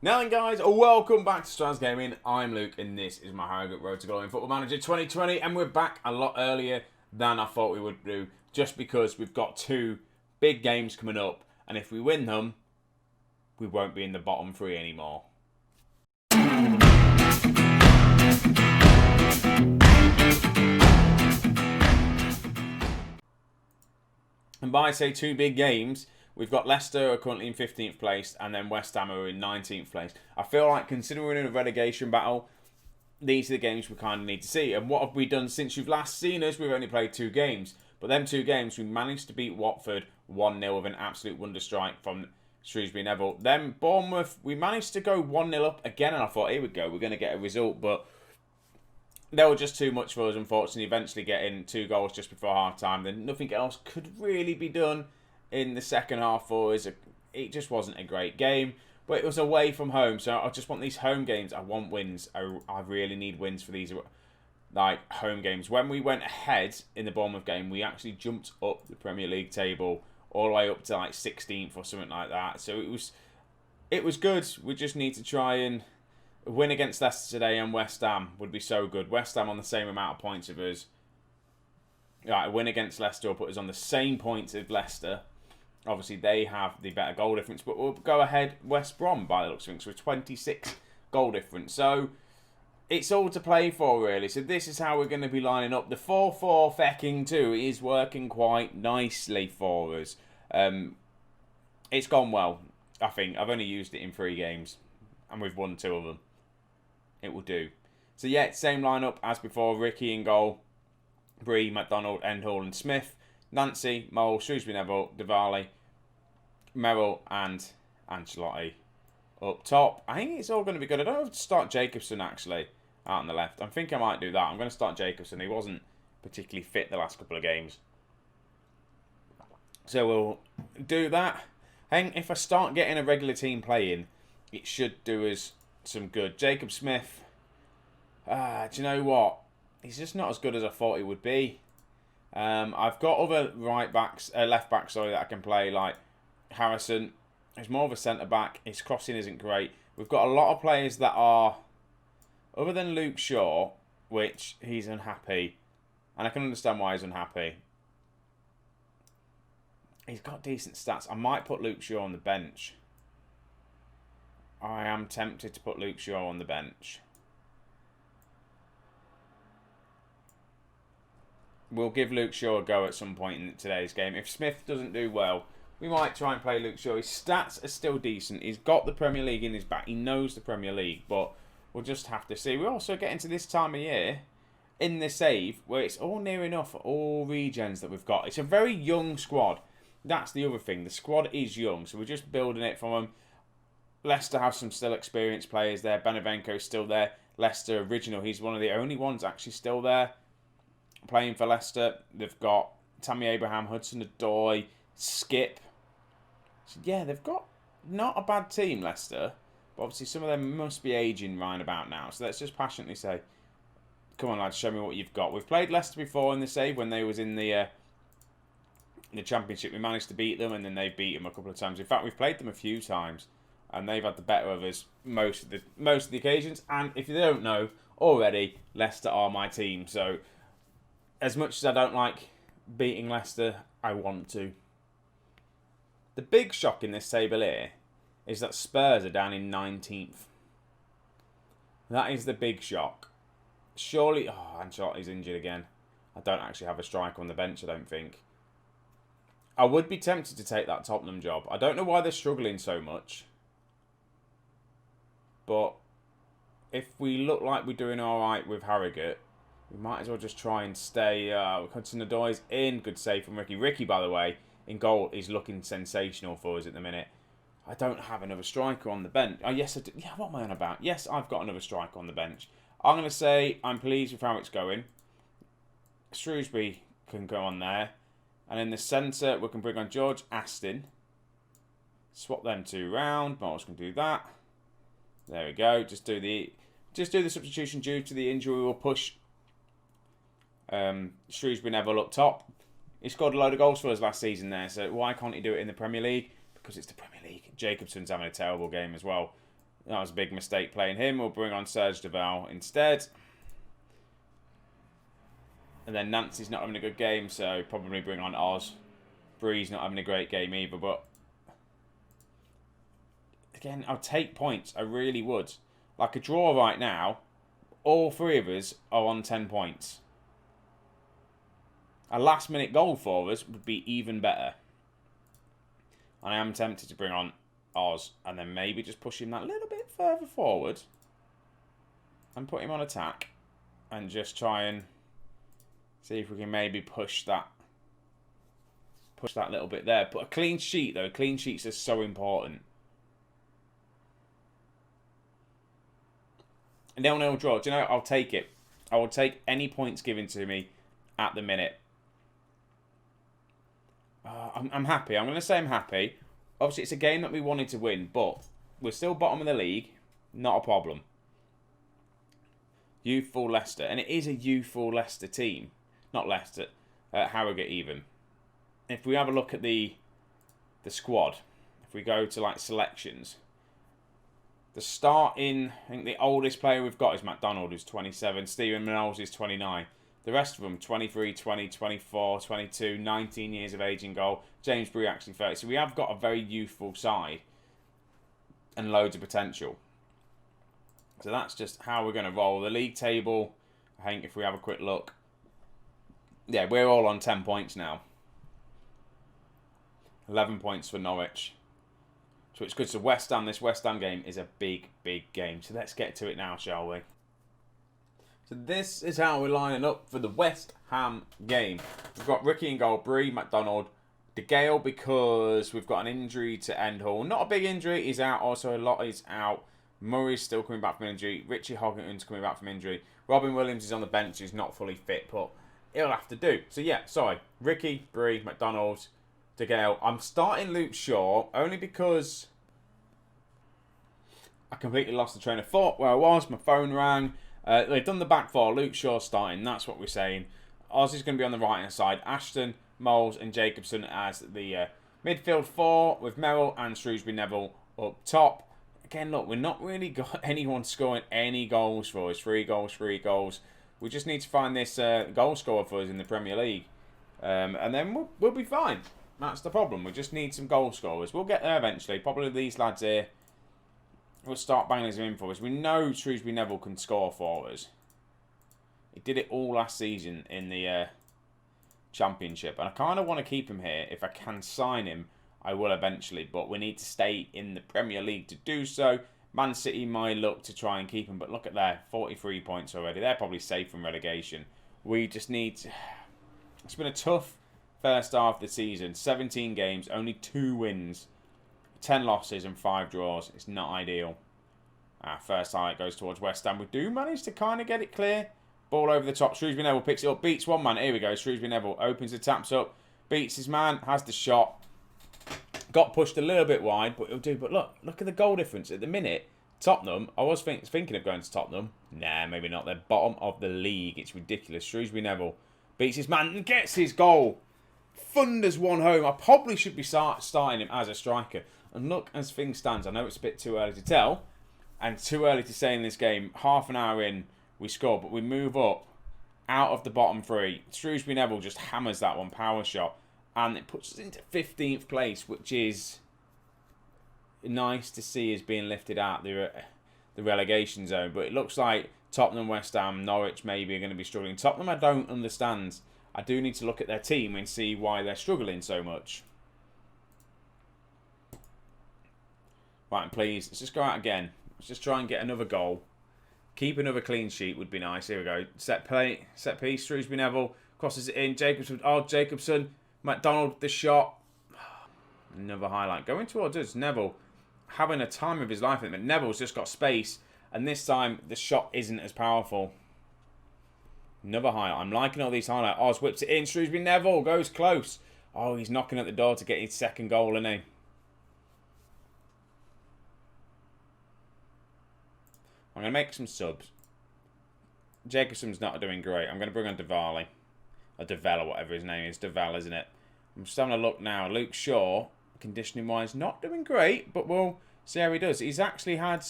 Now then guys, welcome back to Strasz Gaming. I'm Luke and this is my Harrogate Road to Glory in Football Manager 2020, and we're back a lot earlier than I thought we would do, just because we've got two big games coming up, and if we win them, we won't be in the bottom three anymore. And by say two big games, we've got Leicester are currently in 15th place, and then West Ham are in 19th place. I feel like, considering we're in a relegation battle, these are the games we kind of need to see. And what have we done since you've last seen us? We've only played two games. But them two games, we managed to beat Watford 1-0 with an absolute wonder strike from Shrewsbury Neville. Then Bournemouth, we managed to go 1-0 up again, and I thought, here we go, we're going to get a result. But they were just too much for us, unfortunately, eventually getting 2 goals just before half-time. Then nothing else could really be done in the second half for us. It just wasn't a great game, but it was away from home, so I just want these home games. I want wins. I really need wins for these like home games. When we went ahead in the Bournemouth game, we actually jumped up the Premier League table all the way up to like 16th or something like that. So it was good. We just need to try and win against Leicester today, and West Ham would be so good. West Ham on the same amount of points of us. Right, a win against Leicester will put us on the same points as Leicester. Obviously, they have the better goal difference, but we'll go ahead West Brom by the looks of things with 26 goal difference. So it's all to play for, really. So this is how we're going to be lining up. The 4-4 fecking 2 is working quite nicely for us. It's gone well, I think. I've only used it in 3 games, and we've won 2 of them. It will do. So yeah, same lineup as before. Ricky in goal. Bree, McDonald, Endhall and Smith. Nancy, Mole, Shrewsbury Neville, Diwali, Merrill and Ancelotti up top. I think it's all going to be good. I don't have to start Jacobson actually out on the left. I think I might do that. I'm going to start Jacobson. He wasn't particularly fit the last couple of games. So we'll do that. I think if I start getting a regular team playing, it should do us some good. Jacob Smith, do you know what? He's just not as good as I thought he would be. I've got other left backs, that I can play, like Harrison. He's more of a centre back. His crossing isn't great. We've got a lot of players that are, other than Luke Shaw, which he's unhappy, and I can understand why he's unhappy. He's got decent stats. I might put Luke Shaw on the bench. I am tempted to put Luke Shaw on the bench. We'll give Luke Shaw a go at some point in today's game. If Smith doesn't do well, we might try and play Luke Shaw. His stats are still decent. He's got the Premier League in his back. He knows the Premier League, but we'll just have to see. We're also getting to this time of year in the save where it's all near enough, all regens that we've got. It's a very young squad. That's the other thing. The squad is young, so we're just building it from them. Leicester have some still experienced players there. Benevenko's still there. Leicester original. He's one of the only ones actually still there playing for Leicester. They've got Tammy Abraham, Hudson-Odoi, Skip. So yeah, they've got not a bad team, Leicester. But obviously some of them must be aging right about now. So let's just passionately say, come on lads, show me what you've got. We've played Leicester before in the save when they was in the Championship. We managed to beat them, and then they've beat them a couple of times. In fact, we've played them a few times, and they've had the better of us most of the occasions. And if you don't know already, Leicester are my team. So as much as I don't like beating Leicester, I want to. The big shock in this table here is that Spurs are down in 19th. That is the big shock. Surely, Ancelotti's injured again. I don't actually have a striker on the bench, I don't think. I would be tempted to take that Tottenham job. I don't know why they're struggling so much. But if we look like we're doing alright with Harrogate, we might as well just try and stay. Hudson-Odoi's in. Good save from Ricky. Ricky, by the way, in goal is looking sensational for us at the minute. I don't have another striker on the bench. Oh, yes, I do. Yeah, what am I on about? Yes, I've got another striker on the bench. I'm going to say I'm pleased with how it's going. Shrewsbury can go on there. And in the centre, we can bring on George Aston. Swap them 2 round. Miles can do that. There we go. Just do the substitution due to the injury. We'll push Shrewsbury Neville up top. He scored a load of goals for us last season there, so why can't he do it in the Premier League? Because it's the Premier League. Jacobson's having a terrible game as well. That was a big mistake playing him. We'll bring on Serge Duval instead. And then Nancy's not having a good game, so probably bring on Oz. Bree's not having a great game either, but again, I'll take points. I really would. Like a draw right now, all three of us are on 10 points. A last-minute goal for us would be even better. And I am tempted to bring on Oz and then maybe just push him that little bit further forward and put him on attack and just try and see if we can maybe push that little bit there. But a clean sheet, though. Clean sheets are so important. A 0-0 draw. Do you know, I'll take it. I will take any points given to me at the minute. I'm happy. I'm going to say I'm happy. Obviously, it's a game that we wanted to win, but we're still bottom of the league. Not a problem. Youthful Leicester. And it is a youthful Leicester team. Not Leicester. Harrogate even. If we have a look at the squad, if we go to like selections, the starting, I think the oldest player we've got is McDonald, who's 27. Stephen Knowles is 29. The rest of them, 23, 20, 24, 22, 19 years of age in goal. James Bree actually 30. So we have got a very youthful side and loads of potential. So that's just how we're going to roll. The league table, I think if we have a quick look, yeah, we're all on 10 points now. 11 points for Norwich. So it's good. So West Ham, this West Ham game is a big, big game. So let's get to it now, shall we? So this is how we're lining up for the West Ham game. We've got Ricky in goal, Bree, McDonald, De Gale because we've got an injury to End Hall. Not a big injury, he's out. Also, a lot is out. Murray's still coming back from injury. Richie Hoggington's coming back from injury. Robin Williams is on the bench, he's not fully fit, but he'll have to do. So yeah, sorry. Ricky, Bree, McDonald, De Gale. I'm starting Luke Shaw only because I completely lost the train of thought where I was. My phone rang. They've done the back four. Luke Shaw starting. That's what we're saying. Oz is going to be on the right-hand side. Ashton, Moles and Jacobson as the midfield four with Merrill and Shrewsbury Neville up top. Again, look, we're not really got anyone scoring any goals for us. 3 goals, 3 goals. We just need to find this goal scorer for us in the Premier League. And then we'll be fine. That's the problem. We just need some goal scorers. We'll get there eventually. Probably these lads here will start banging them in for us. We know Shrewsbury Neville can score for us. He did it all last season in the Championship. And I kind of want to keep him here. If I can sign him, I will eventually. But we need to stay in the Premier League to do so. Man City might look to try and keep him. But look at that. 43 points already. They're probably safe from relegation. We just need to... It's been a tough first half of the season. 17 games. Only 2 wins. 10 losses and 5 draws. It's not ideal. First highlight goes towards West Ham. We do manage to kind of get it clear. Ball over the top. Shrewsbury Neville picks it up. Beats one man. Here we go. Shrewsbury Neville opens the taps up. Beats his man. Has the shot. Got pushed a little bit wide, but he'll do. But look at the goal difference. At the minute, Tottenham, I was thinking of going to Tottenham. Nah, maybe not. They're bottom of the league. It's ridiculous. Shrewsbury Neville beats his man and gets his goal. Thunders one home. I probably should be starting him as a striker. And look, as things stand, I know it's a bit too early to tell and too early to say in this game. Half an hour in, we score, but we move up out of the bottom 3. Shrewsbury Neville just hammers that one, power shot, and it puts us into 15th place, which is nice to see as being lifted out the relegation zone. But it looks like Tottenham, West Ham, Norwich maybe are going to be struggling. Tottenham, I don't understand. I do need to look at their team and see why they're struggling so much. Right, and please, let's just go out again. Let's just try and get another goal. Keep another clean sheet would be nice. Here we go. Set piece. Shrewsbury Neville crosses it in. Jacobson. McDonald, the shot. Another highlight. Going towards us. Neville having a time of his life. But Neville's just got space. And this time, the shot isn't as powerful. Another highlight. I'm liking all these highlights. Oz whips it in. Shrewsbury Neville goes close. Oh, he's knocking at the door to get his second goal, isn't he? I'm going to make some subs. Jacobson's not doing great. I'm going to bring on Diwali. Or Devel, or whatever his name is. Devel, isn't it? I'm just having a look now. Luke Shaw, conditioning-wise, not doing great, but we'll see how he does. He's actually had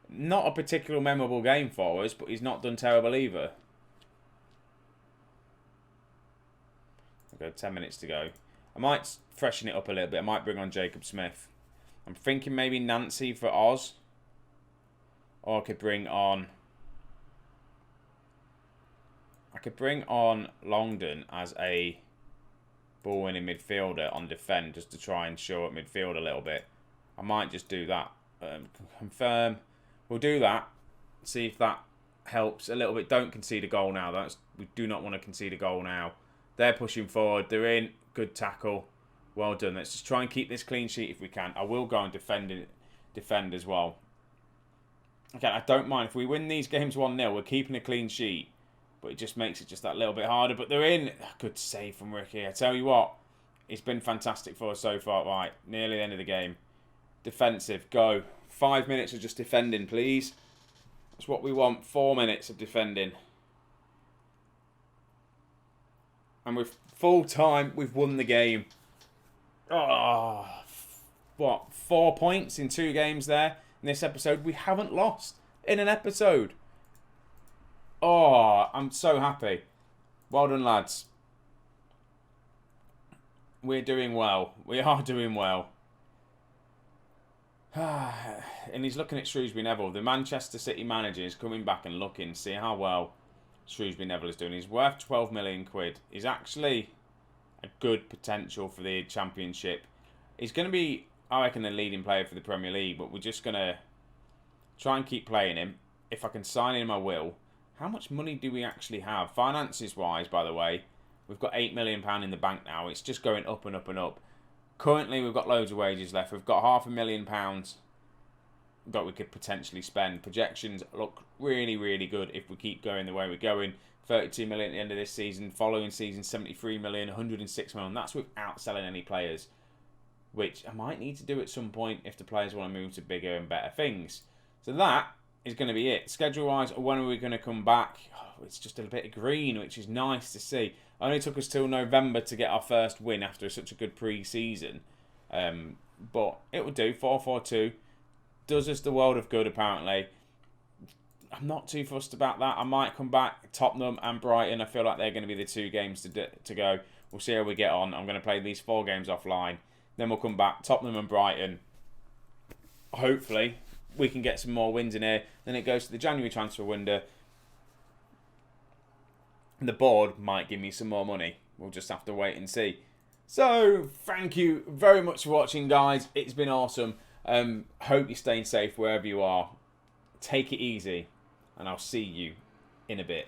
Not a particular memorable game for us, but he's not done terrible either. Okay, 10 minutes to go. I might freshen it up a little bit. I might bring on Jacob Smith. I'm thinking maybe Nancy for Oz. Or I could bring on Longdon as a ball-winning midfielder on defend, just to try and show up midfield a little bit. I might just do that. Confirm. We'll do that. See if that helps a little bit. Don't concede a goal now. We do not want to concede a goal now. They're pushing forward. They're in. Good tackle. Well done. Let's just try and keep this clean sheet if we can. I will go and defend as well. Okay, I don't mind. If we win these games 1-0, we're keeping a clean sheet. But it just makes it just that little bit harder. But they're in. Good save from Ricky. I tell you what, it's been fantastic for us so far. Right, nearly the end of the game. Defensive, go. 5 minutes of just defending, please. That's what we want. 4 minutes of defending. And with full time, we've won the game. Oh, what? 4 points in 2 games there. In this episode, we haven't lost in an episode. Oh, I'm so happy. Well done, lads. We're doing well. We are doing well. And he's looking at Shrewsbury Neville. The Manchester City manager is coming back and looking, see how well Shrewsbury Neville is doing. He's worth 12 million quid. He's actually a good potential for the Championship. He's going to be, I reckon, the leading player for the Premier League, but we're just going to try and keep playing him. If I can sign him, I will. How much money do we actually have? Finances-wise, by the way, we've got £8 million in the bank now. It's just going up and up and up. Currently, we've got loads of wages left. We've got £500,000 that we could potentially spend. Projections look really, really good if we keep going the way we're going. 32 million at the end of this season. Following season, 73 million, 106 million. That's without selling any players, which I might need to do at some point if the players want to move to bigger and better things. So that is going to be it. Schedule-wise, when are we going to come back? Oh, it's just a bit of green, which is nice to see. Only took us till November to get our first win after such a good pre-season. But it will do. 4-4-2. Does us the world of good, apparently. I'm not too fussed about that. I might come back. Tottenham and Brighton. I feel like they're going to be the 2 games to go. We'll see how we get on. I'm going to play these 4 games offline. Then we'll come back. Tottenham and Brighton. Hopefully, we can get some more wins in here. Then it goes to the January transfer window. The board might give me some more money. We'll just have to wait and see. So, thank you very much for watching, guys. It's been awesome. Hope you're staying safe wherever you are. Take it easy. And I'll see you in a bit.